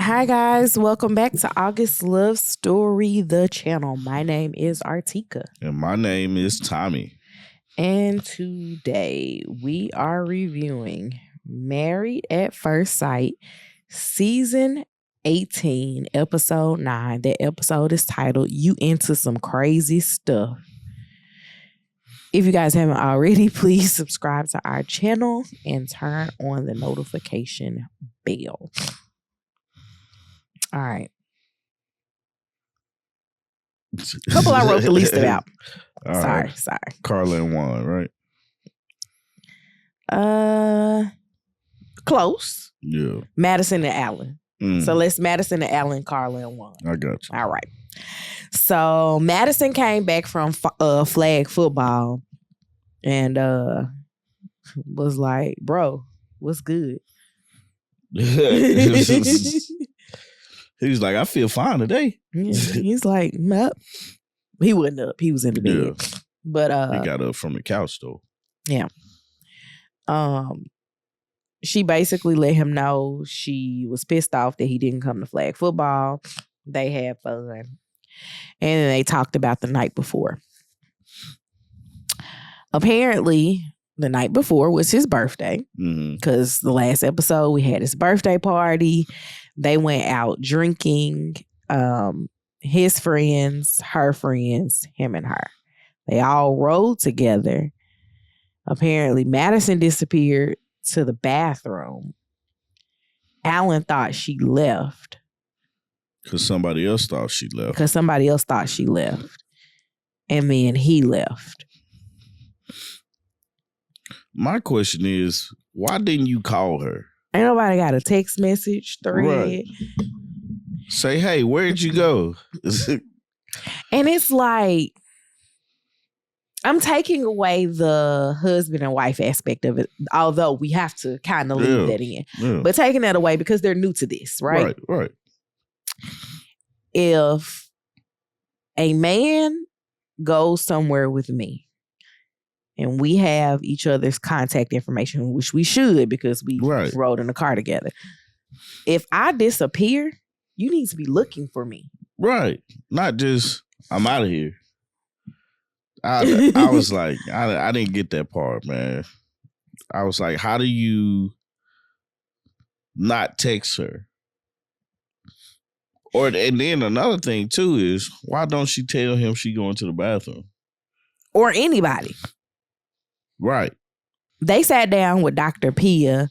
Hi guys, welcome back to August Love Story, the channel. My name is Artika. And my name is Tommy. And today we are reviewing Married at First Sight, Season 18, Episode 9. That episode is titled, You Into Some Crazy Stuff. If you guys haven't already, please subscribe to our channel and turn on the notification bell. All right. Couple I wrote the least about. Sorry. Karla and Juan, right? Close. Yeah. Madison and Allan. So let's Madison and Allan, Karla and Juan. I got you. All right. So Madison came back from flag football and was like, bro, what's good? He was like, I feel fine today. Yeah, he's like, nope. He wasn't up. He was in the bed. Yeah. But he got up from the couch though. Yeah. She basically let him know she was pissed off that he didn't come to flag football. They had fun. And then they talked about the night before. Apparently, the night before was his birthday. Because the last episode, we had his birthday party. They went out drinking. His friends, her friends, him and her. They all rode together. Apparently, Madison disappeared to the bathroom. Allan thought she left. Because somebody else thought she left. And then he left. My question is, why didn't you call her? Ain't nobody got a text message thread. Right. Say, hey, where'd you go? And it's like, I'm taking away the husband and wife aspect of it, although we have to kind of leave that in. Yeah. But taking that away because they're new to this, right? Right. If a man goes somewhere with me and we have each other's contact information, which we should because we rode in the car together. If I disappear, you need to be looking for me. Right. Not just, I'm out of here. I was like, I didn't get that part, man. I was like, how do you not text her? And then another thing too is, why don't she tell him she going to the bathroom? Or anybody. Right. They sat down with Dr. Pia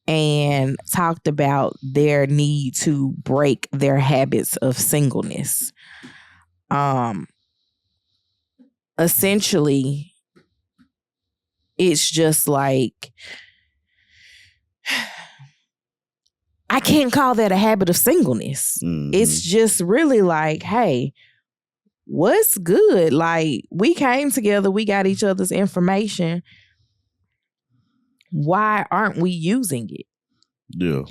and talked about their need to break their habits of singleness. Essentially, it's just like, I can't call that a habit of singleness. It's just really like, hey, what's good? Like, we came together, we got each other's information. Why aren't we using it? Yeah.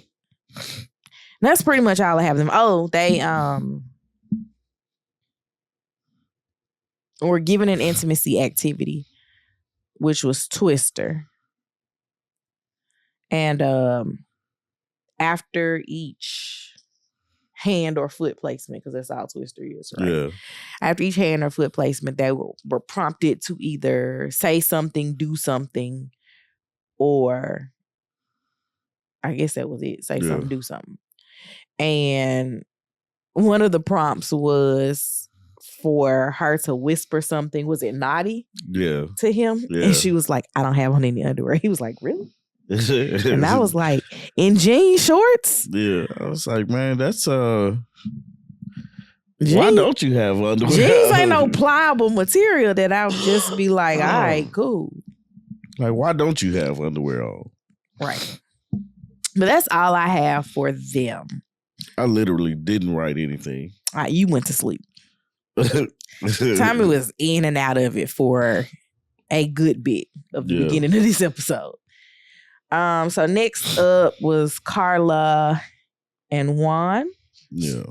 That's pretty much all I have them. Oh, they were given an intimacy activity, which was Twister. And after each hand or foot placement, because that's all Twister is, right? Yeah. After each hand or foot placement, they were prompted to either say something, do something, or I guess that was it. Say something, do something. And one of the prompts was for her to whisper something. Was it naughty? Yeah. To him? Yeah. And she was like, I don't have on any underwear. He was like, really? And I was like, in jean shorts? Yeah. I was like, man, that's why don't you have underwear? Jeans ain't no pliable material that I would just be like, all right, cool. Like, why don't you have underwear on? Right. But that's all I have for them. I literally didn't write anything. All right, you went to sleep. Tommy was in and out of it for a good bit of the beginning of this episode. So next up was Karla and Juan. Yeah.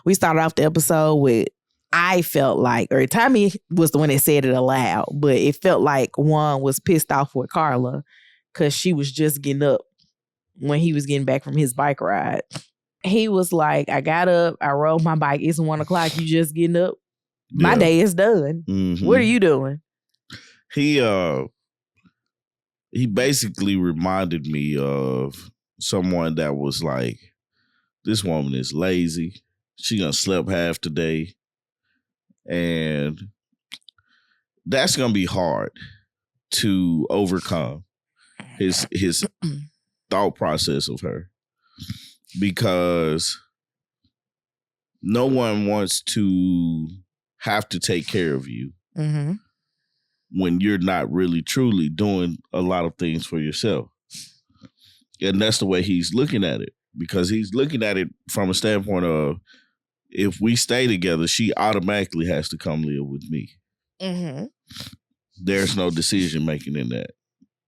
We started off the episode with, I felt like, or Tommy was the one that said it aloud, but it felt like Juan was pissed off with Karla because she was just getting up when he was getting back from his bike ride. He was like, I got up, I rode my bike. It's 1 o'clock. You just getting up? My day is done. Mm-hmm. What are you doing? He basically reminded me of someone that was like, this woman is lazy. She done slept half the day. And that's going to be hard to overcome his thought process of her. Because no one wants to have to take care of you when you're not really truly doing a lot of things for yourself. And that's the way he's looking at it, because he's looking at it from a standpoint of, if we stay together, she automatically has to come live with me. Mm-hmm. There's no decision making in that.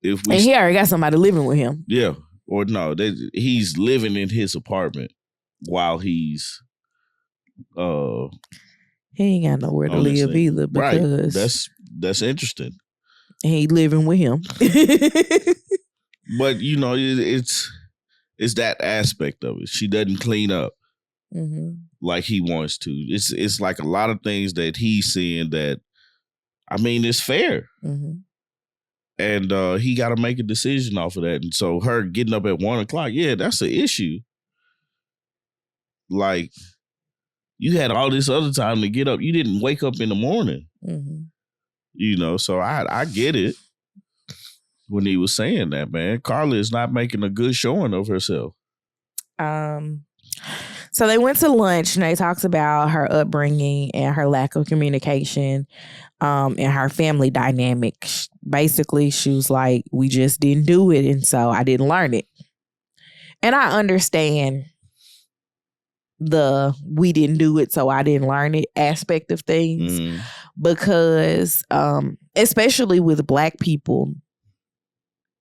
And he already got somebody living with him. Yeah. Or no, he's living in his apartment while he's he ain't got nowhere to live either, because right. That's interesting. He living with him. But you know, it's that aspect of it. She doesn't clean up like he wants to. It's like a lot of things that he's seeing that, I mean, it's fair. And he got to make a decision off of that. And so her getting up at 1 o'clock, yeah, that's an issue. Like, you had all this other time to get up. You didn't wake up in the morning. You know, so I get it when he was saying that, man. Karla is not making a good showing of herself. So they went to lunch and they talked about her upbringing and her lack of communication and her family dynamic. Basically, she was like, we just didn't do it, and so I didn't learn it. And I understand the we didn't do it, so I didn't learn it aspect of things. Because especially with Black people,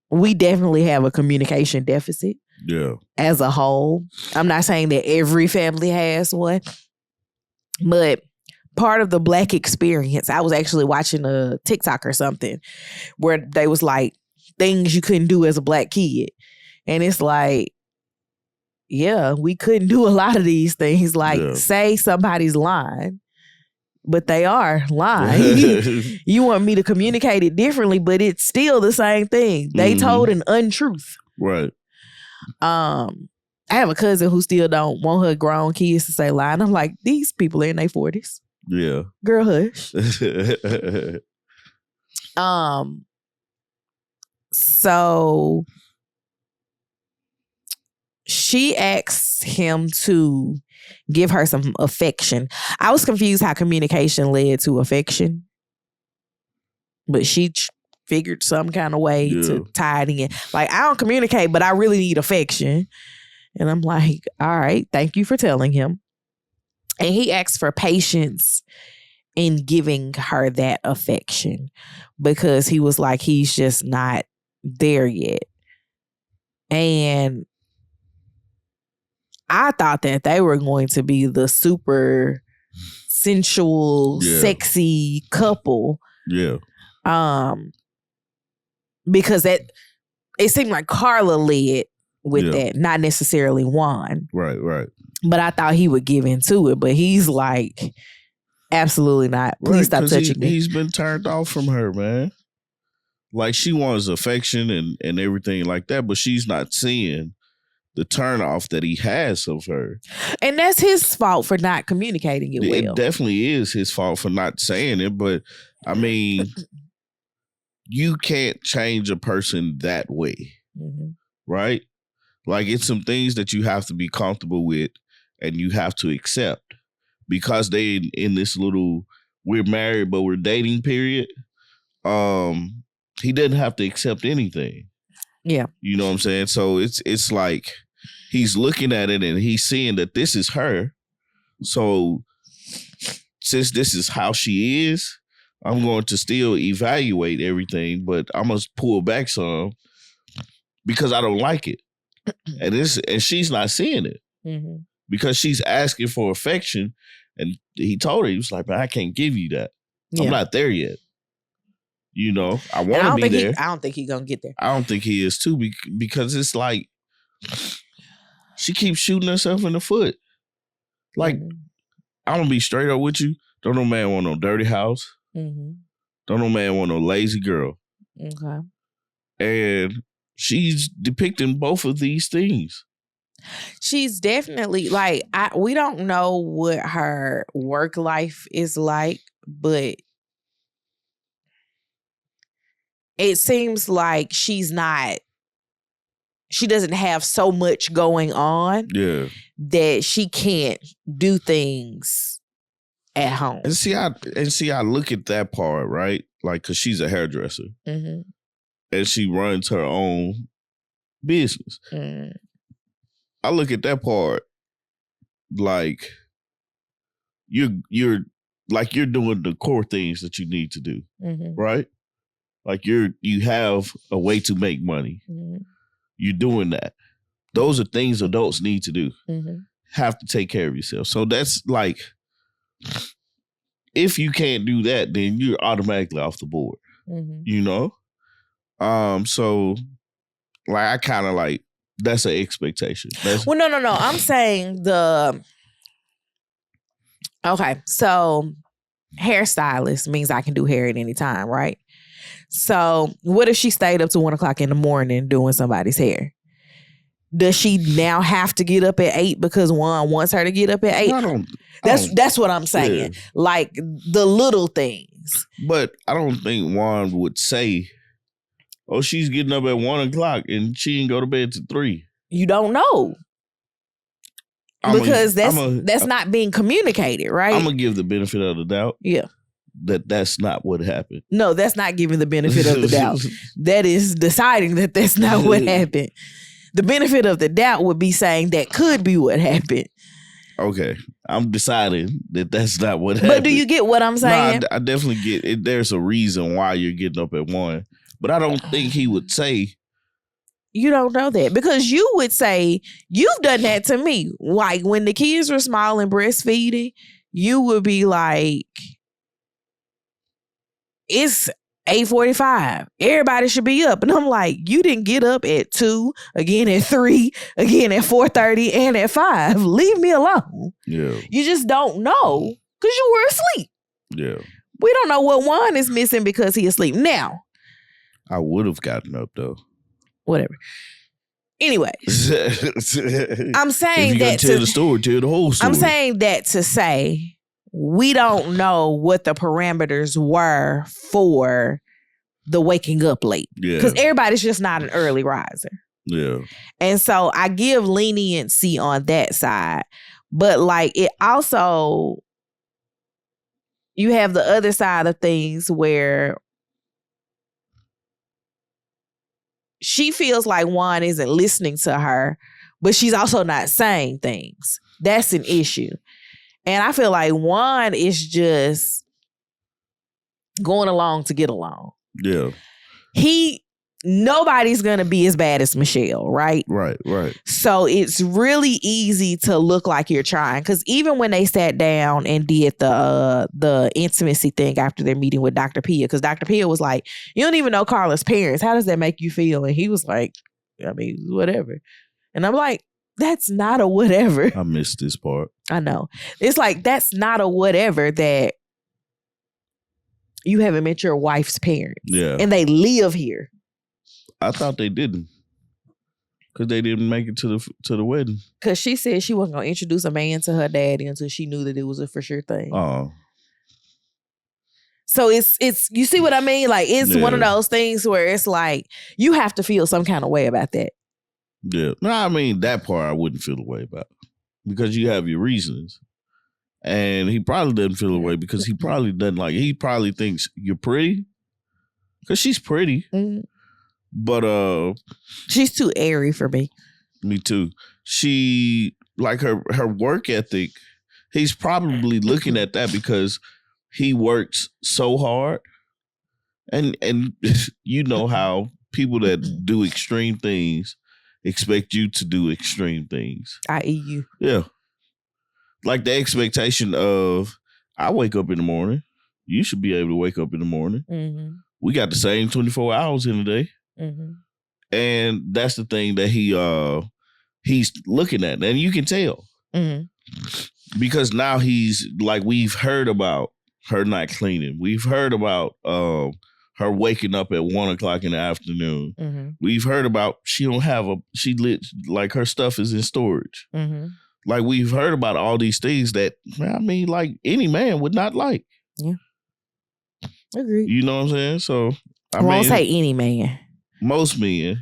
we definitely have a communication deficit. Yeah. As a whole. I'm not saying that every family has one, but part of the Black experience, I was actually watching a TikTok or something where they was like, things you couldn't do as a Black kid. And it's like, yeah, we couldn't do a lot of these things. Like, say somebody's lying, but they are lying. You want me to communicate it differently, but it's still the same thing. They told an untruth. Right. I have a cousin who still don't want her grown kids to say lie. And I'm like, these people are in their 40s. Yeah. Girl, hush. So she asked him to give her some affection. I was confused how communication led to affection, but she figured some kind of way to tie it in. Like, I don't communicate, but I really need affection. And I'm like, all right, thank you for telling him. And he asked for patience in giving her that affection, because he was like, he's just not there yet. And I thought that they were going to be the super sensual, sexy couple. Yeah. Because it seemed like Karla led with that, not necessarily Juan. Right. But I thought he would give into it, but he's like, absolutely not. Please stop touching me. He's been turned off from her, man. Like, she wants affection and everything like that, but she's not seeing the turn off that he has of her. And that's his fault for not communicating it well. It definitely is his fault for not saying it, but I mean, you can't change a person that way, right? Like, it's some things that you have to be comfortable with and you have to accept, because they in this little, we're married but we're dating period. He didn't have to accept anything. Yeah. You know what I'm saying? So it's like he's looking at it and he's seeing that this is her. So since this is how she is, I'm going to still evaluate everything, but I'm going to pull back some because I don't like it. And she's not seeing it because she's asking for affection. And he told her, he was like, man, I can't give you that. I'm not there yet. You know, I want to be there. I don't think he's going to get there. I don't think he is too, because it's like, She keeps shooting herself in the foot. Like, I'm gonna be straight up with you. Don't no man want no dirty house. Don't no man want no lazy girl. Okay. And she's depicting both of these things. She's definitely like, we don't know what her work life is like, but it seems like she doesn't have so much going on that she can't do things at home. And see, I look at that part, right? Like, because she's a hairdresser. And she runs her own business. I look at that part like you're doing the core things that you need to do, right? Like you have a way to make money. You're doing that. Those are things adults need to do. Have to take care of yourself. So that's like, if you can't do that, then you're automatically off the board. You know? So like I kind of like, that's an expectation. Well, no. I'm saying okay, so hairstylist means I can do hair at any time, right? So what if she stayed up to 1 o'clock in the morning doing somebody's hair? Does she now have to get up at 8 because Juan wants her to get up at 8? That's what I'm saying. Yeah. Like the little things. But I don't think Juan would say, oh, she's getting up at 1 o'clock and she didn't go to bed till 3. You don't know. Because that's not being communicated, right? I'm going to give the benefit of the doubt. Yeah. That's not what happened. No, that's not giving the benefit of the doubt. That is deciding that that's not what happened. The benefit of the doubt would be saying that could be what happened. Okay. I'm deciding that that's not what happened. But do you get what I'm saying? No, I definitely get it. There's a reason why you're getting up at 1. But I don't think he would say. You don't know that. Because you would say, you've done that to me. Like when the kids were small and breastfeeding, you would be like, it's 8:45. Everybody should be up. And I'm like, you didn't get up at 2, again at 3, again at 4:30, and at 5. Leave me alone. Yeah. You just don't know because you were asleep. Yeah. We don't know what Juan is missing because he's asleep. Now. I would have gotten up though. Whatever. Anyways. I'm saying if that tell the story, tell the whole story. I'm saying that to say we don't know what the parameters were for the waking up late. Yeah. Because everybody's just not an early riser. Yeah. And so I give leniency on that side. But like it also, you have the other side of things where she feels like Juan isn't listening to her, but she's also not saying things. That's an issue. And I feel like Juan is just going along to get along. Yeah. Nobody's going to be as bad as Michelle, right? Right. So it's really easy to look like you're trying. Because even when they sat down and did the intimacy thing after their meeting with Dr. Pia, because Dr. Pia was like, you don't even know Carla's parents. How does that make you feel? And he was like, I mean, whatever. And I'm like, that's not a whatever. I missed this part. I know. It's like, that's not a whatever that you haven't met your wife's parents. Yeah. And they live here. I thought they didn't. Because they didn't make it to the wedding. Because she said she wasn't going to introduce a man to her daddy until she knew that it was a for sure thing. Oh. So it's you see what I mean? Like, it's one of those things where it's like, you have to feel some kind of way about that. Yeah. No, I mean, that part I wouldn't feel the way about. Because you have your reasons. And he probably doesn't feel the way because he probably doesn't like it. He probably thinks you're pretty. Because she's pretty. Mm-hmm. But she's too airy for me. Me too. She, like her work ethic, he's probably looking at that because he works so hard. And you know how people that do extreme things expect you to do extreme things. I.e. you. Yeah. Like the expectation of, I wake up in the morning. You should be able to wake up in the morning. Mm-hmm. We got the same 24 hours in a day. Mm-hmm. And that's the thing that he he's looking at, and you can tell. Mm-hmm. Because now he's like, we've heard about her not cleaning. We've heard about her waking up at 1:00 in the afternoon. Mm-hmm. We've heard about like her stuff is in storage. Mm-hmm. Like we've heard about all these things that, I mean, like any man would not like. Yeah. Agreed. You know what I'm saying? So I won't say any man. Most men.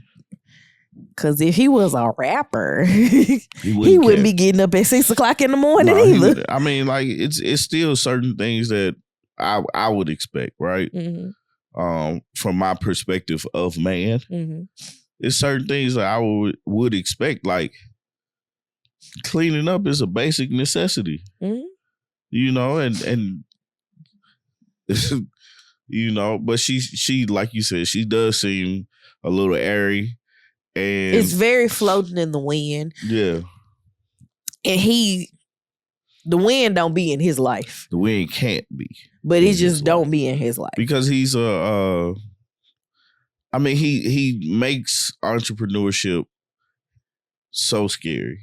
Because if he was a rapper, he wouldn't be getting up at 6:00 in the morning either. I mean, like it's still certain things that I would expect, right? Mm-hmm. From my perspective of man, mm-hmm. It's certain things that I would expect, like cleaning up is a basic necessity. Mm-hmm. You know, and you know, but she like you said, she does seem a little airy. And it's very floating in the wind. Yeah. And the wind don't be in his life. The wind can't be. But it just don't be in his life. Because he's I mean, he makes entrepreneurship so scary.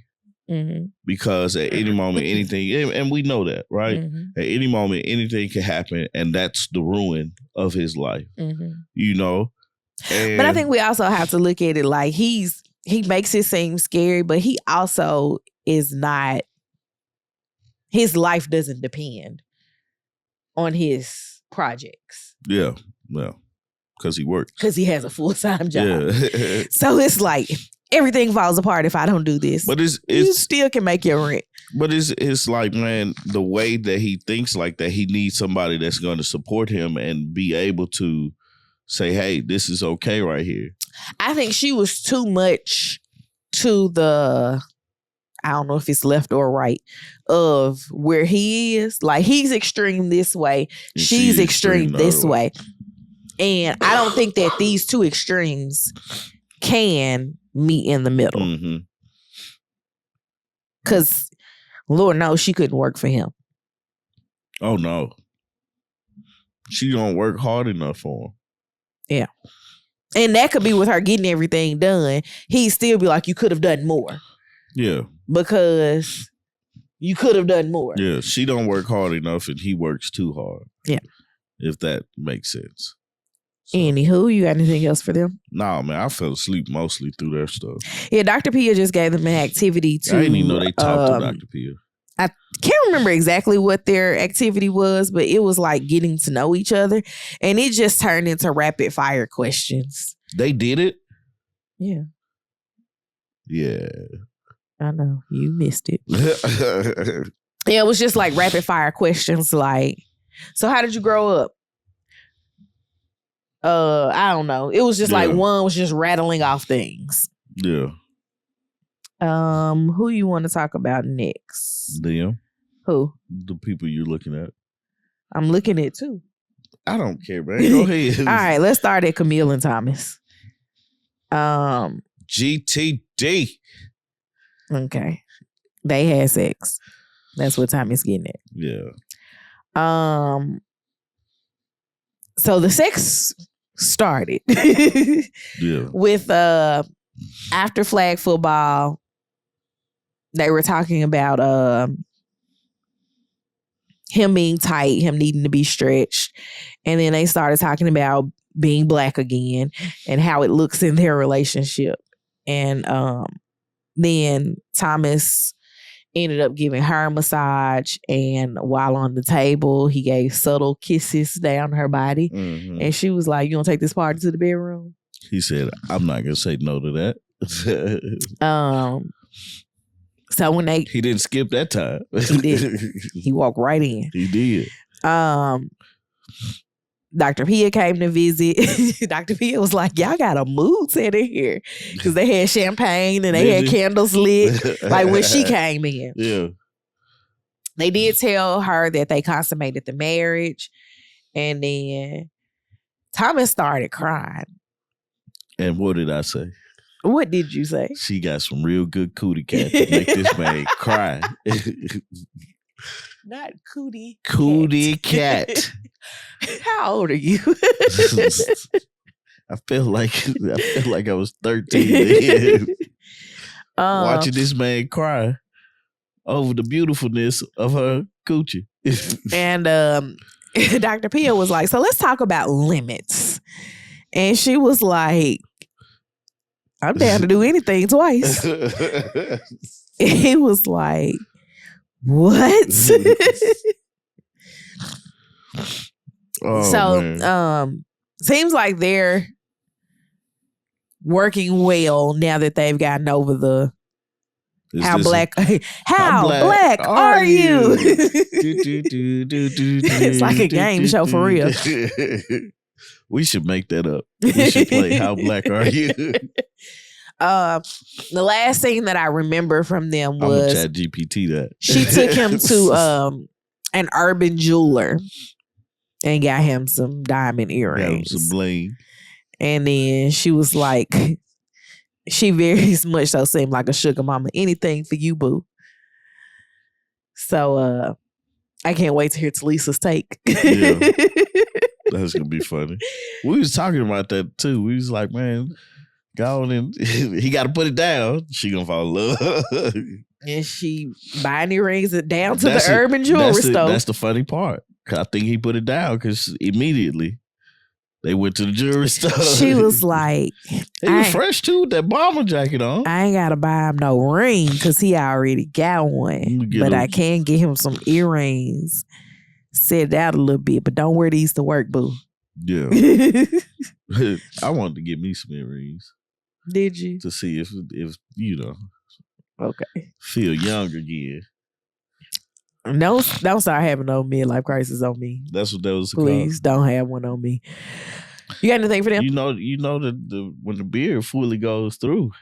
Mm-hmm. Because at any moment, anything, and we know that, right? Mm-hmm. At any moment, anything can happen, and that's the ruin of his life. Mm-hmm. You know? But I think we also have to look at it like he makes it seem scary, but he also is not, his life doesn't depend on his projects. Yeah, well, because he works. Because he has a full-time job. Yeah. So it's like, everything falls apart if I don't do this. But you still can make your rent. But it's like, man, the way that he thinks like that, he needs somebody that's going to support him and be able to say, hey, this is okay right here. I think she was too much to the, I don't know if it's left or right, of where he is. Like, he's extreme this way. And she's extreme this way. And I don't think that these two extremes can meet in the middle. Mm-hmm. Because Lord knows she couldn't work for him. Oh, no. She don't work hard enough for him. Yeah. And that could be with her getting everything done. He'd still be like, you could have done more. Yeah. Because you could have done more. Yeah. She don't work hard enough and he works too hard. Yeah. If that makes sense. So. Anywho, you got anything else for them? Nah, man. I fell asleep mostly through their stuff. Yeah, Dr. Pia just gave them an activity to... I didn't even know they talked to Dr. Pia. I can't remember exactly what their activity was, but it was like getting to know each other. And it just turned into rapid fire questions. They did it? Yeah. Yeah. I know. You missed it. Yeah, it was just like rapid fire questions like, so how did you grow up? I don't know. It was just like one was just rattling off things. Yeah. Who you want to talk about next? Them. Who? The people you're looking at. I'm looking at two. I don't care, man. Go ahead. All right, let's start at Camille and Thomas. GTD. Okay. They had sex. That's what Tommy's getting at. Yeah. So the sex started. Yeah. With after flag football, they were talking about him being tight, him needing to be stretched. And then they started talking about being black again and how it looks in their relationship. And then Thomas ended up giving her a massage, and while on the table, he gave subtle kisses down her body. Mm-hmm. And she was like, you gonna take this party to the bedroom? He said, I'm not gonna say no to that. So when he didn't skip that time. He did. He walked right in. He did. Dr. Pia came to visit. Dr. Pia was like, y'all got a mood set in here. Because they had champagne and they had candles lit. Like when she came in. Yeah. They did tell her that they consummated the marriage. And then Thomas started crying. And what did I say? What did you say? She got some real good cootie cat to make this man cry. Not cootie. Cootie cat. How old are you? I felt like I was 13. watching this man cry over the beautifulness of her coochie. And Dr. Pia was like, so let's talk about limits. And she was like, I'm down to do anything twice. He was like, what? Seems like they're working well now that they've gotten over the how black are you? It's like a game show for real. We should make that up. We should play How Black Are You? The last thing that I remember from them was Chat GPT that. She took him to an urban jeweler and got him some diamond earrings. Some bling. And then she was like, she very much so seemed like a sugar mama. Anything for you, boo. So I can't wait to hear Talisa's take. Yeah. That's gonna be funny. We was talking about that too. We was like, man, go on and he got to put it down. She gonna fall in love. And she buying earrings down to the urban jewelry store. That's the funny part. I think he put it down because immediately they went to the jewelry store. She was like, he was fresh too with that bomber jacket on. I ain't gotta buy him no ring because he already got one. But I can get him some earrings. Set it out a little bit, but don't wear these to work, boo. Yeah. I wanted to get me some earrings. Did you? To see if you know. Okay. Feel young again. Don't start having no midlife crisis on me. That's what that was. Please don't have one on me. You got anything for them? You know that when the beard fully goes through.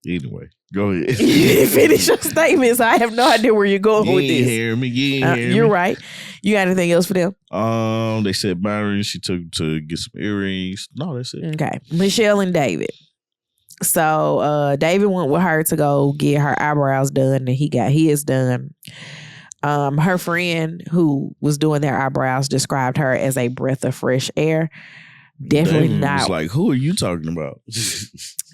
Anyway, go ahead. You finish your statements. I have no idea where you're going with this. Hear me. You're right. You got anything else for them? They said Byron, she took to get some earrings. No, that's it. Okay. Michelle and David. So David went with her to go get her eyebrows done, and he got his done. Her friend who was doing their eyebrows described her as a breath of fresh air. Definitely David not. was like, who are you talking about?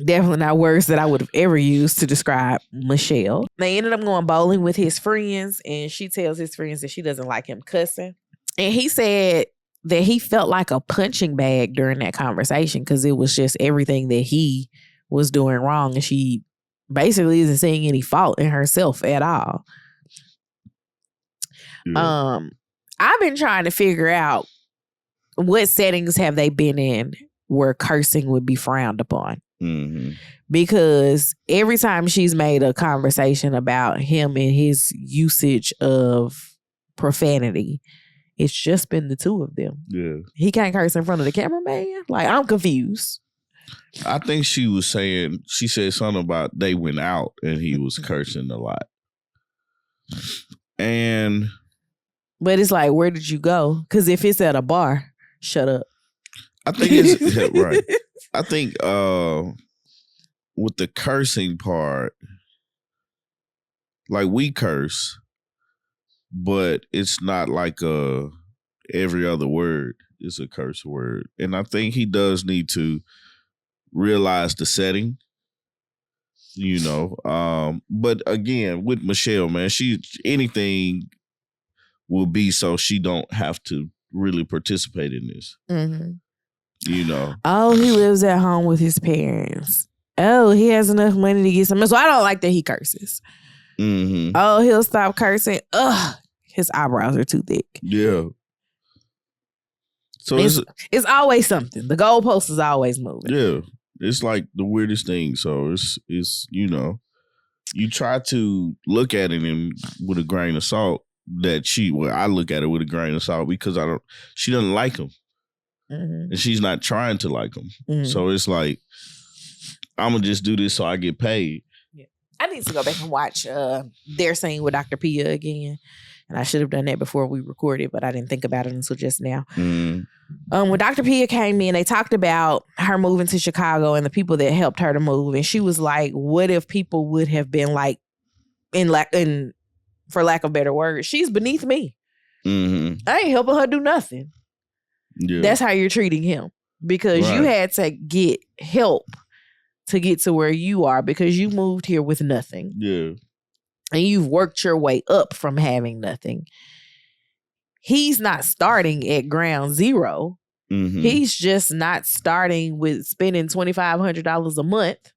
Definitely not words that I would have ever used to describe Michelle. They ended up going bowling with his friends, and she tells his friends that she doesn't like him cussing. And he said that he felt like a punching bag during that conversation because it was just everything that he was doing wrong, and she basically isn't seeing any fault in herself at all. Yeah. I've been trying to figure out what settings have they been in where cursing would be frowned upon. Mm-hmm. Because every time she's made a conversation about him and his usage of profanity, it's just been the two of them. Yeah. He can't curse in front of the cameraman? Like, I'm confused. I think she said something about they went out and he was cursing a lot. But it's like, where did you go? Because if it's at a bar, shut up. I think it's right. I think with the cursing part, like we curse, but it's not like every other word is a curse word. And I think he does need to realize the setting, you know. But again, with Michelle, man, anything will be so she don't have to really participate in this. Mm-hmm. You know. Oh, he lives at home with his parents. Oh, he has enough money to get some. So I don't like that he curses. Mm-hmm. Oh, he'll stop cursing. Ugh, his eyebrows are too thick. Yeah. So it's always something. The goalpost is always moving. Yeah. It's like the weirdest thing. So it's you know, you try to look at it with a grain of salt. I look at it with a grain of salt because she doesn't like him. Mm-hmm. And she's not trying to like him. Mm-hmm. So it's like, I'm going to just do this so I get paid. Yeah. I need to go back and watch their scene with Dr. Pia again. And I should have done that before we recorded, but I didn't think about it until just now. Mm-hmm. When Dr. Pia came in, they talked about her moving to Chicago and the people that helped her to move. And she was like, what if people would have been like, for lack of better words, she's beneath me. Mm-hmm. I ain't helping her do nothing. Yeah. That's how you're treating him. Because you had to get help to get to where you are because you moved here with nothing. Yeah. And you've worked your way up from having nothing. He's not starting at ground zero. Mm-hmm. He's just not starting with spending $2,500 a month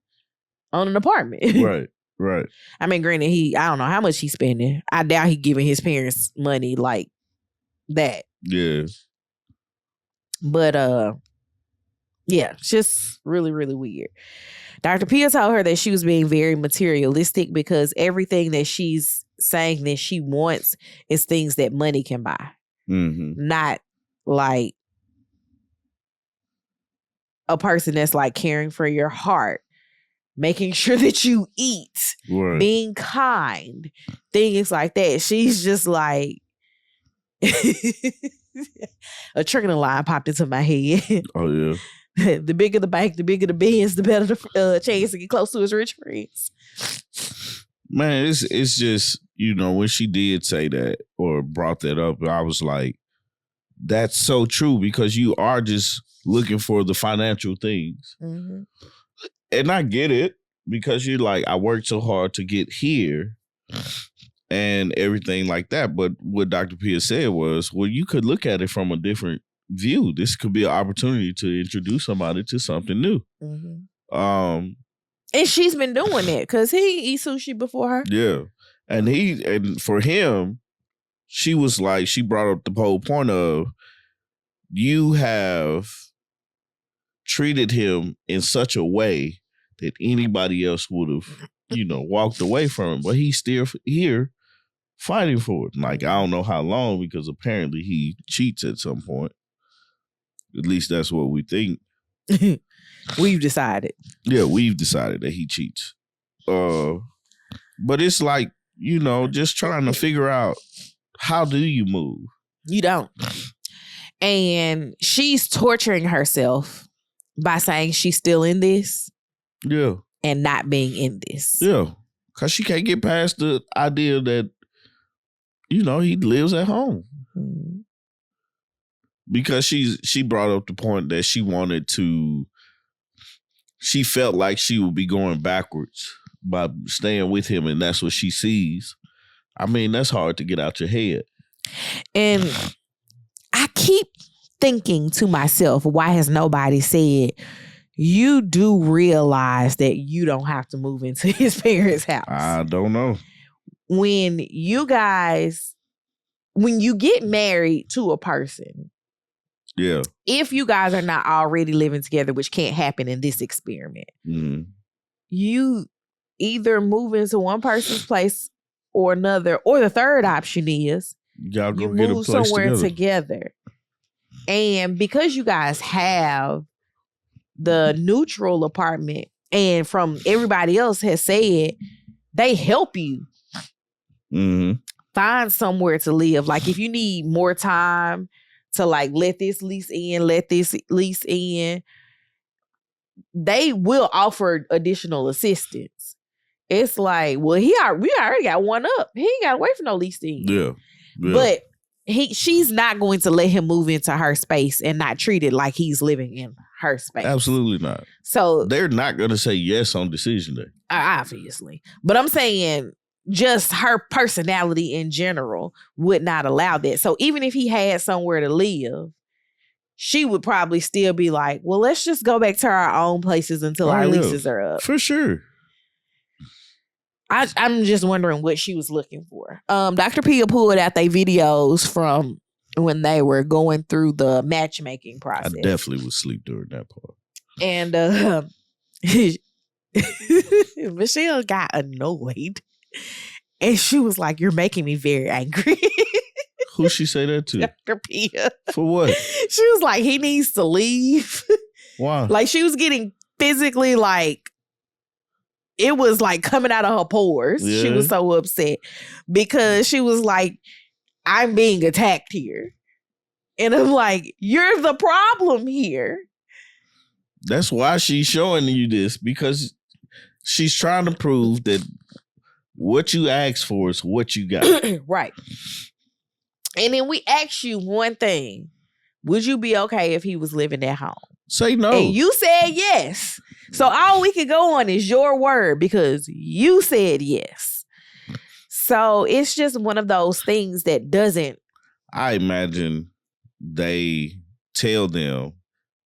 on an apartment. Right. I mean, granted, I don't know how much he's spending. I doubt he's giving his parents money like that. Yeah. But, yeah, it's just really, really weird. Dr. Pia told her that she was being very materialistic because everything that she's saying that she wants is things that money can buy. Mm-hmm. Not like a person that's like caring for your heart, making sure that you eat, being kind, things like that. She's just like, a trickling line popped into my head. Oh, yeah. The bigger the bank, the bigger the Benz, the better the chance to get close to his rich friends. Man, it's just, when she did say that or brought that up, I was like, that's so true because you are just looking for the financial things. Mm-hmm. And I get it because you're like, I worked so hard to get here and everything like that. But what Dr. Pia said was, well, you could look at it from a different view. This could be an opportunity to introduce somebody to something new. Mm-hmm. And she's been doing it because he eats sushi before her. Yeah. And for him, she was like, she brought up the whole point of you have treated him in such a way that anybody else would have, walked away from him. But he's still here fighting for it. Like, I don't know how long because apparently he cheats at some point. At least that's what we think. We've decided. Yeah, we've decided that he cheats. But it's like, just trying to figure out, how do you move? You don't. And she's torturing herself by saying she's still in this. Yeah. And not being in this. Yeah. Because she can't get past the idea that, he lives at home. Mm-hmm. Because she brought up the point that she felt like she would be going backwards by staying with him, and that's what she sees. I mean, that's hard to get out your head. And I keep thinking to myself, why has nobody said, you do realize that you don't have to move into his parents' house? I don't know. When you get married to a person, yeah, if you guys are not already living together, which can't happen in this experiment, you either move into one person's place or another, or the third option is y'all go you get move a place somewhere together. And because you guys have the neutral apartment, and from everybody else has said, they help you find somewhere to live. Like if you need more time to like let this lease in, they will offer additional assistance. It's like, well, we already got one up. He ain't got to wait for no lease in. Yeah. But she's not going to let him move into her space and not treat it like he's living in her space. Absolutely not. So they're not going to say yes on decision day. Obviously. But I'm saying just her personality in general would not allow that. So even if he had somewhere to live, she would probably still be like, well, let's just go back to our own places until our leases are up. For sure. I'm just wondering what she was looking for. Dr. Pia pulled out their videos from when they were going through the matchmaking process. I definitely would sleep during that part. And Michelle got annoyed. And she was like, you're making me very angry. Who she say that to? Dr. Pia. For what? She was like, he needs to leave. Why? Like she was getting physically like, it was like coming out of her pores. Yeah. She was so upset because she was like, I'm being attacked here. And I'm like, you're the problem here. That's why she's showing you this, because she's trying to prove that what you asked for is what you got. Right. And then we asked you one thing. Would you be okay if he was living at home? Say no. And you said yes. So all we can go on is your word because you said yes. So it's just one of those things that doesn't. I imagine they tell them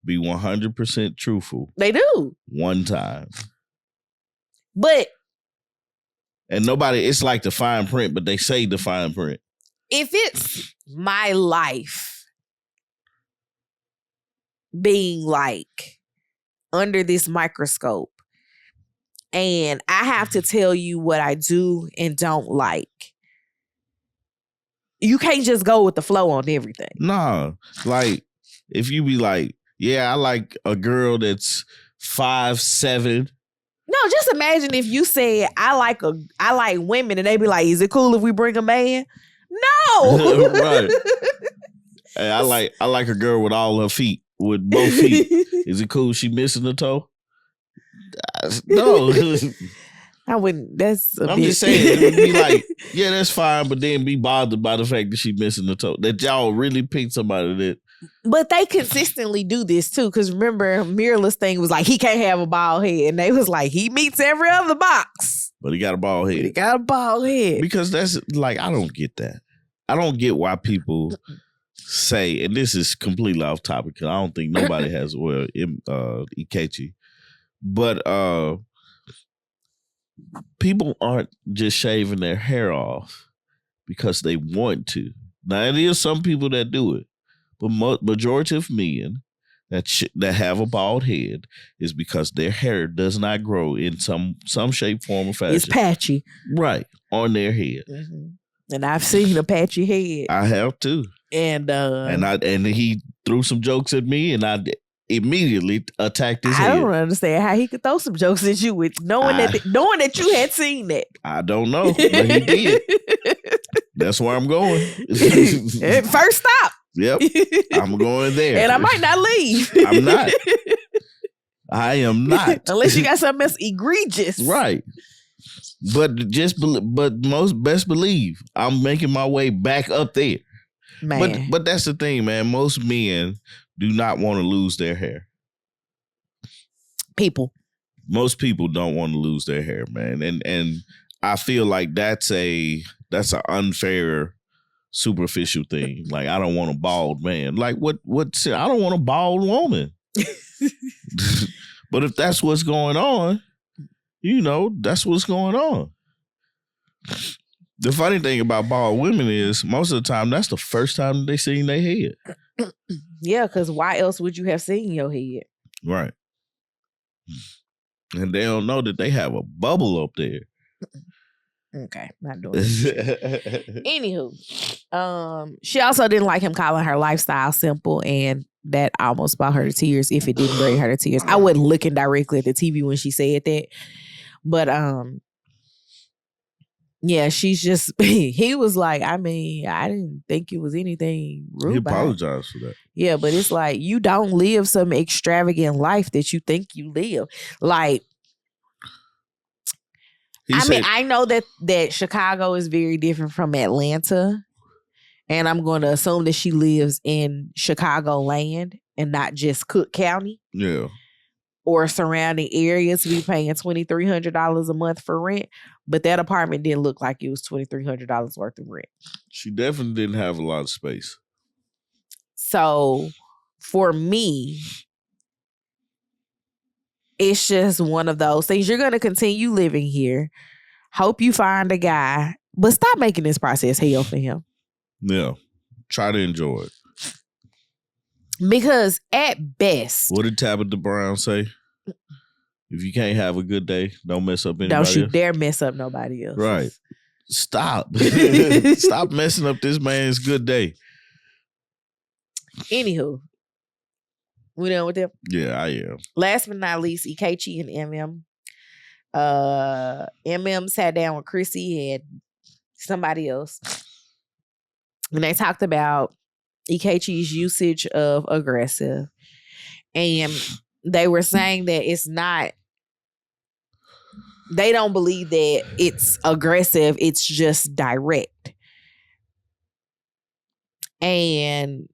be 100% truthful. They do. One time. But. And nobody, it's like the fine print, but they say the fine print. If it's my life being like under this microscope and I have to tell you what I do and don't like, you can't just go with the flow on everything. Nah, like if you be like, yeah, I like a girl that's 5'7". No, just imagine if you said I like women and they be like, is it cool if we bring a man? No. Right. Hey, I like a girl with all her feet, with both feet. Is it cool she missing a toe? No. I wouldn't. I'm just saying, it would be like, yeah, that's fine, but then be bothered by the fact that she missing the toe. That y'all really picked somebody that. But they consistently do this too, because remember, Mirla's thing was like, he can't have a bald head. And they was like, he meets every other box. But he got a bald head. He got a bald head. Because that's like, I don't get that. I don't get why people say, and this is completely off topic, because I don't think nobody has, Ikechi. But people aren't just shaving their hair off because they want to. Now, it is some people that do it. But majority of men that have a bald head is because their hair does not grow in some shape, form, or fashion. It's patchy. Right, on their head. Mm-hmm. And I've seen a patchy head. I have too. And he threw some jokes at me and I immediately attacked his head. I don't understand how he could throw some jokes at you with knowing that you had seen that. I don't know, but he did. That's where I'm going. First stop. Yep, I'm going there. And I might not leave. I'm not. I am not. Unless you got something else egregious. Right. But best believe I'm making my way back up there. Man. But that's the thing, man. Most men do not want to lose their hair. Most people don't want to lose their hair, man. And I feel like that's an unfair, superficial thing. Like, I don't want a bald man. Like, what I don't want a bald woman. But if that's what's going on, that's what's going on. The funny thing about bald women is most of the time that's the first time they seen their head. Yeah, because why else would you have seen your head? Right. And they don't know that they have a bubble up there. Okay, not doing it. Anywho, she also didn't like him calling her lifestyle simple, and that almost brought her to tears if it didn't bring her to tears. I wasn't looking directly at the TV when she said that. But yeah, she's just, he was like, I mean, I didn't think it was anything rude. He apologized for that. Yeah, but it's like, you don't live some extravagant life that you think you live. Like, I know that Chicago is very different from Atlanta. And I'm going to assume that she lives in Chicagoland and not just Cook County. Yeah. Or surrounding areas to be paying $2,300 a month for rent. But that apartment didn't look like it was $2,300 worth of rent. She definitely didn't have a lot of space. So for me, it's just one of those things. You're going to continue living here. Hope you find a guy. But stop making this process hell for him. Yeah. Try to enjoy it. Because at best... What did Tabitha Brown say? If you can't have a good day, don't mess up anybody else. Don't you dare mess up nobody else. Right. Stop. Stop messing up this man's good day. Anywho. We done with them? Yeah, I am. Last but not least, Ikechi and MM sat down with Chrissy and somebody else. And they talked about Ikechi's usage of aggressive. And they were saying that it's not, they don't believe that it's aggressive, it's just direct. And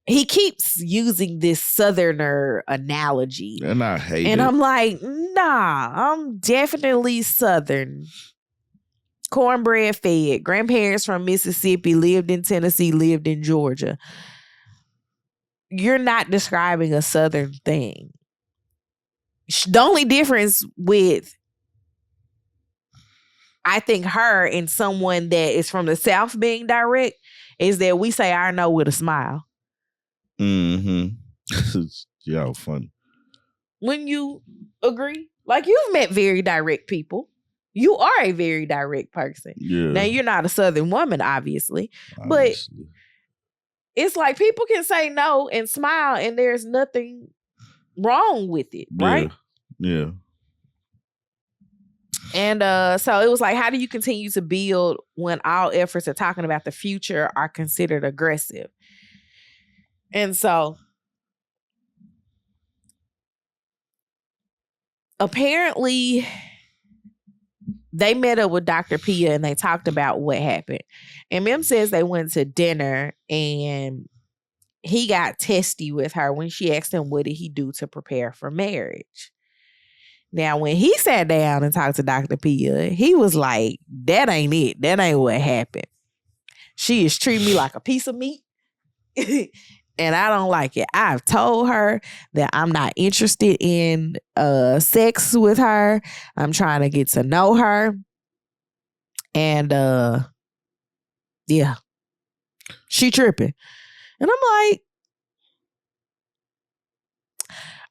he keeps using this Southerner analogy. And I hate it. And I'm like, nah, I'm definitely Southern. Cornbread fed. Grandparents from Mississippi, lived in Tennessee, lived in Georgia. You're not describing a Southern thing. The only difference with, I think, her and someone that is from the South being direct is that we say our no with a smile. Mm-hmm. Y'all fun. Wouldn't you agree? Like, you've met very direct people. You are a very direct person. Yeah. Now, you're not a Southern woman, obviously. But it's like people can say no and smile and there's nothing wrong with it, right? Yeah. And so it was like, how do you continue to build when all efforts at talking about the future are considered aggressive? And so apparently they met up with Dr. Pia and they talked about what happened. And Mem says they went to dinner and he got testy with her when she asked him what did he do to prepare for marriage. Now, when he sat down and talked to Dr. Pia, he was like, that ain't it. That ain't what happened. She is treating me like a piece of meat. And I don't like it. I've told her that I'm not interested in sex with her. I'm trying to get to know her. And yeah, she tripping. And I'm like,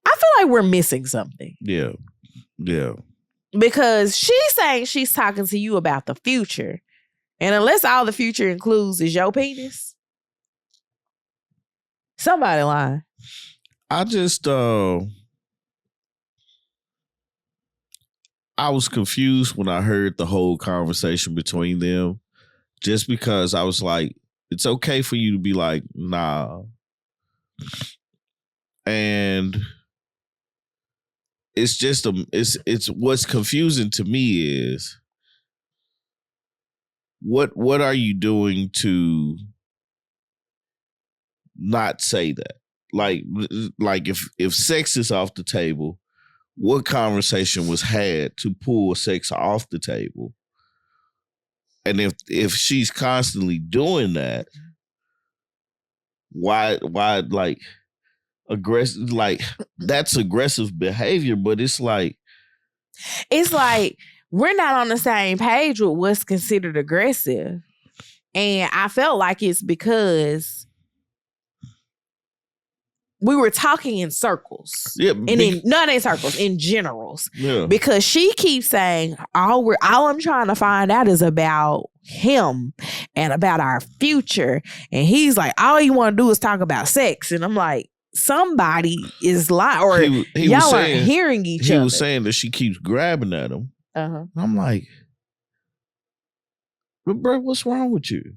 I feel like we're missing something. Yeah. Because she's saying she's talking to you about the future. And unless all the future includes is your penis, somebody lying. I just I was confused when I heard the whole conversation between them, just because I was like, it's okay for you to be like, nah. And it's just it's what's confusing to me is what are you doing to not say that? Like if sex is off the table, what conversation was had to pull sex off the table? And if she's constantly doing that, why like aggressive, like that's aggressive behavior, but it's like we're not on the same page with what's considered aggressive. And I felt like it's because we were talking in circles. Yeah, and not in circles, in generals. Yeah. Because she keeps saying, all I'm trying to find out is about him and about our future. And he's like, all you want to do is talk about sex. And I'm like, somebody is lying, or y'all aren't hearing each other. He was saying that she keeps grabbing at him. I'm like, but bro, what's wrong with you?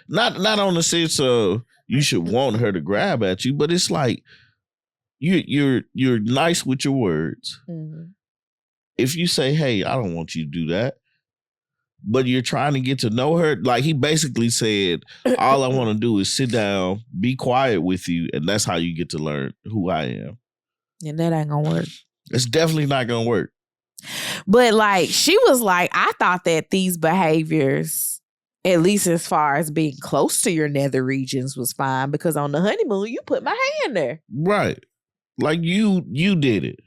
Not on the sense of you should want her to grab at you, but it's like you're nice with your words. Mm-hmm. If you say, hey, I don't want you to do that, but you're trying to get to know her, like he basically said, all I want to do is sit down, be quiet with you, and that's how you get to learn who I am. And that ain't gonna work. It's definitely not gonna work. But like, she was like, I thought that these behaviors, at least as far as being close to your nether regions, was fine, because on the honeymoon, you put my hand there. Right. Like you did it.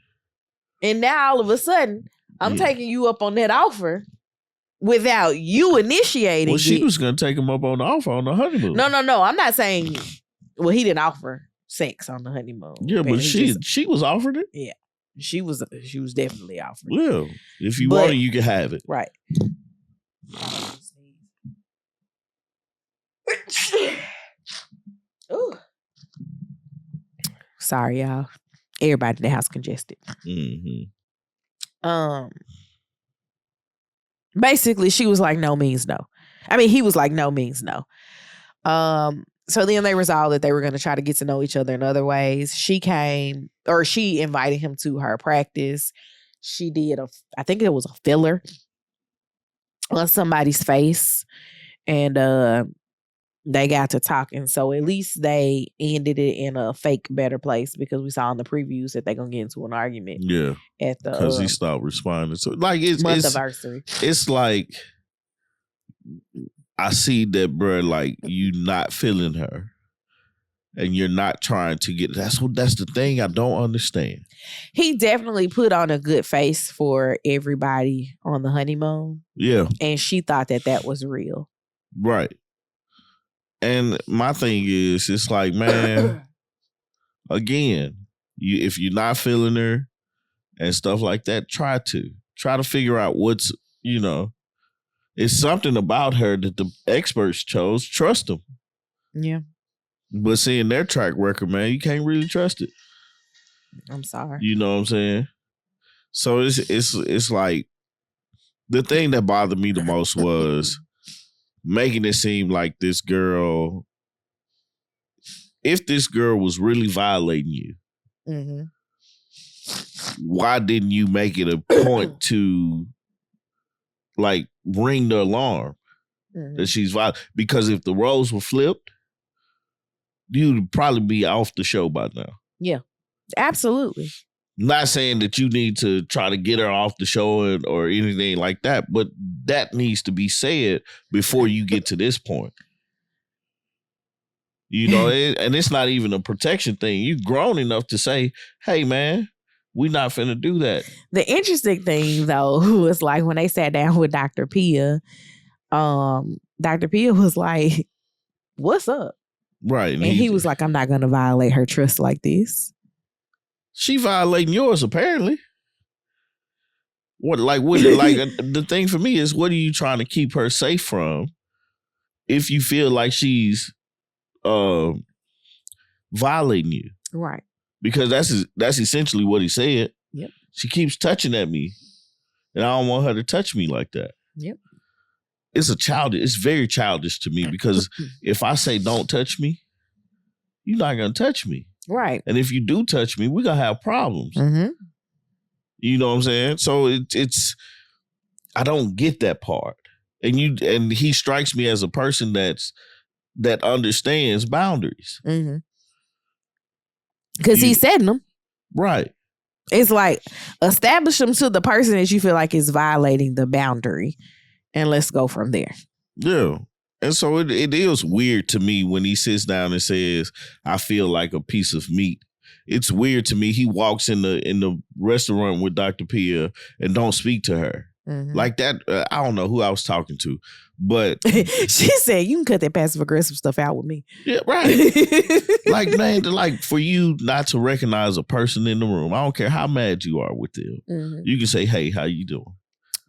And now all of a sudden, I'm taking you up on that offer without you initiating. Well, she was going to take him up on the offer on the honeymoon. No. I'm not saying, well, he didn't offer sex on the honeymoon. Yeah, but she was offered it. Yeah. She was definitely offered. Well, if you want it, you can have it. Right. Ooh. Sorry, y'all. Everybody in the house congested. Mm-hmm. Basically, she was like, no means no. I mean, he was like, no means no. So then they resolved that they were going to try to get to know each other in other ways. She invited him to her practice. She did I think it was a filler on somebody's face. And they got to talking. So at least they ended it in a fake better place because we saw in the previews that they're going to get into an argument. Yeah. At the because he stopped responding. So like it's month-anniversary. It's like I see that, bro, like you not feeling her. And you're not trying to get that's the thing I don't understand. He definitely put on a good face for everybody on the honeymoon. Yeah. And she thought that was real. Right. And my thing is, it's like, man, again, if you're not feeling her and stuff like that, try to figure out what's, it's something about her that the experts chose. Trust them. Yeah. But seeing their track record, man, you can't really trust it. I'm sorry. You know what I'm saying? So it's like the thing that bothered me the most was making it seem like this girl, if this girl was really violating you, why didn't you make it a point to like ring the alarm that she's violent? Because if the roles were flipped, you'd probably be off the show by now. Yeah, absolutely. Not saying that you need to try to get her off the show or anything like that, but that needs to be said before you get to this point. And it's not even a protection thing. You're grown enough to say, hey, man, we're not finna do that. The interesting thing, though, was like when they sat down with Dr. Pia, Dr. Pia was like, what's up? Right. And he was like, I'm not going to violate her trust like this. She violating yours, apparently. The thing for me is, what are you trying to keep her safe from if you feel like she's violating you? Right. Because that's essentially what he said. Yep. She keeps touching at me, and I don't want her to touch me like that. Yep. It's very childish to me, because if I say don't touch me, you're not gonna touch me. Right. And if you do touch me, we're gonna have problems. Mm-hmm. You know what I'm saying? So it's I don't get that part. And he strikes me as a person that understands boundaries. Mm-hmm. Because he's setting them. Right. It's like, establish them to the person that you feel like is violating the boundary. And let's go from there. Yeah. And so it is weird to me when he sits down and says, I feel like a piece of meat. It's weird to me. He walks in the restaurant with Dr. Pia and don't speak to her. Mm-hmm. Like that, I don't know who I was talking to, but she said, you can cut that passive aggressive stuff out with me. Yeah, right. Like, man, for you not to recognize a person in the room, I don't care how mad you are with them. Mm-hmm. You can say, hey, how you doing?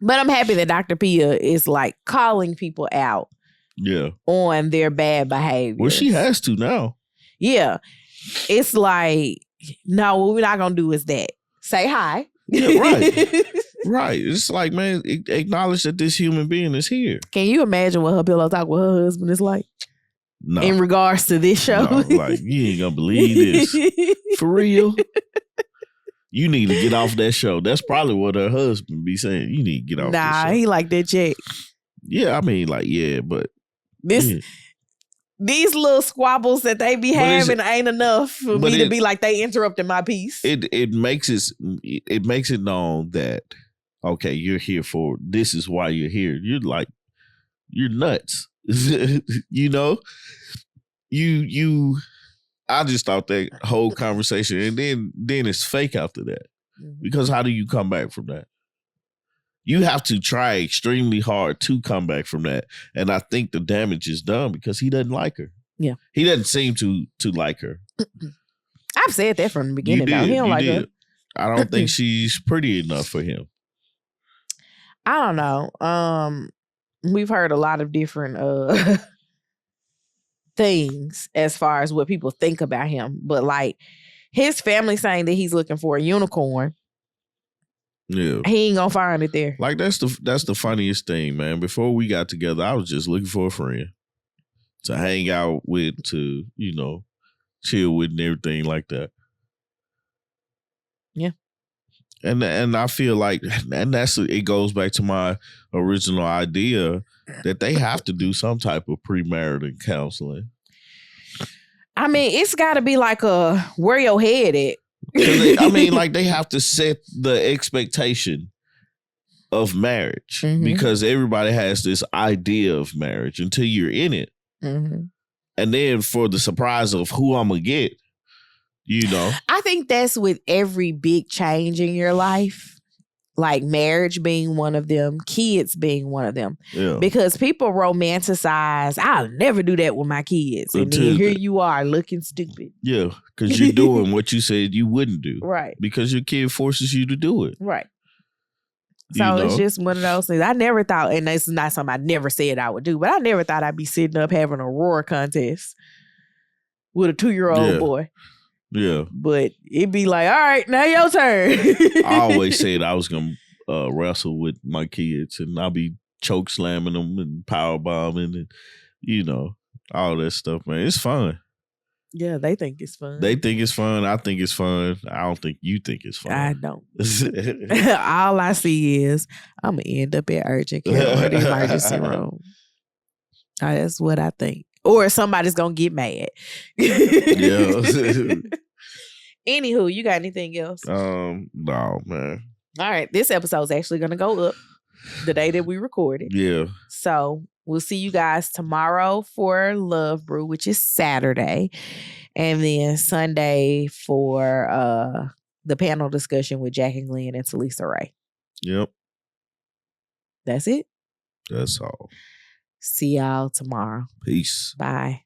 But I'm happy that Dr. Pia is like calling people out. Yeah. On their bad behavior. Well, she has to now. Yeah. It's like, no, what we're not going to do is that. Say hi. Yeah, right. Right. It's like, man, acknowledge that this human being is here. Can you imagine what her pillow talk with her husband is like? No. In regards to this show? No, like, you ain't going to believe this. For real? You need to get off that show. That's probably what her husband be saying. You need to get off that show. Nah, he like that chick. Yeah, I mean, like, yeah, but these little squabbles that they be having ain't enough for me to be like, they interrupted my piece. It makes it known that, okay, you're here for, this is why you're here. You're like, you're nuts. You know? I just thought that whole conversation, and then it's fake after that. Mm-hmm. Because how do you come back from that? You have to try extremely hard to come back from that. And I think the damage is done because he doesn't like her. Yeah. He doesn't seem to like her. I've said that from the beginning, though. He don't like her. I don't think she's pretty enough for him. I don't know. We've heard a lot of different things as far as what people think about him. But like his family saying that he's looking for a unicorn. Yeah. He ain't gonna find it there. Like that's the funniest thing, man. Before we got together, I was just looking for a friend to hang out with, to, chill with and everything like that. Yeah. And I feel like, and it goes back to my original idea that they have to do some type of premarital counseling. I mean, it's got to be like a where your head at. They have to set the expectation of marriage because everybody has this idea of marriage until you're in it. Mm-hmm. And then for the surprise of who I'm going to get, I think that's with every big change in your life, like marriage being one of them, kids being one of them. Yeah. Because people romanticize, I'll never do that with my kids. And then here you are looking stupid. Yeah, because you're doing what you said you wouldn't do. Right. Because your kid forces you to do it. Right. So it's just one of those things. I never thought, and this is not something I never said I would do, but I never thought I'd be sitting up having a roar contest with a 2-year-old boy. Yeah. But it'd be like, all right, now your turn. I always said I was going to wrestle with my kids and I'll be choke slamming them and power bombing and, all that stuff, man. It's fun. Yeah, they think it's fun. They think it's fun. I think it's fun. I don't think you think it's fun. I don't. All I see is I'm going to end up at urgent care or the emergency room. That's what I think. Or somebody's going to get mad. Yeah. Anywho, you got anything else? No, man. All right. This episode's actually going to go up the day that we recorded. Yeah. So we'll see you guys tomorrow for Love Brew, which is Saturday. And then Sunday for the panel discussion with Jack and Glenn and Talisa Ray. Yep. That's it. That's all. See y'all tomorrow. Peace. Bye.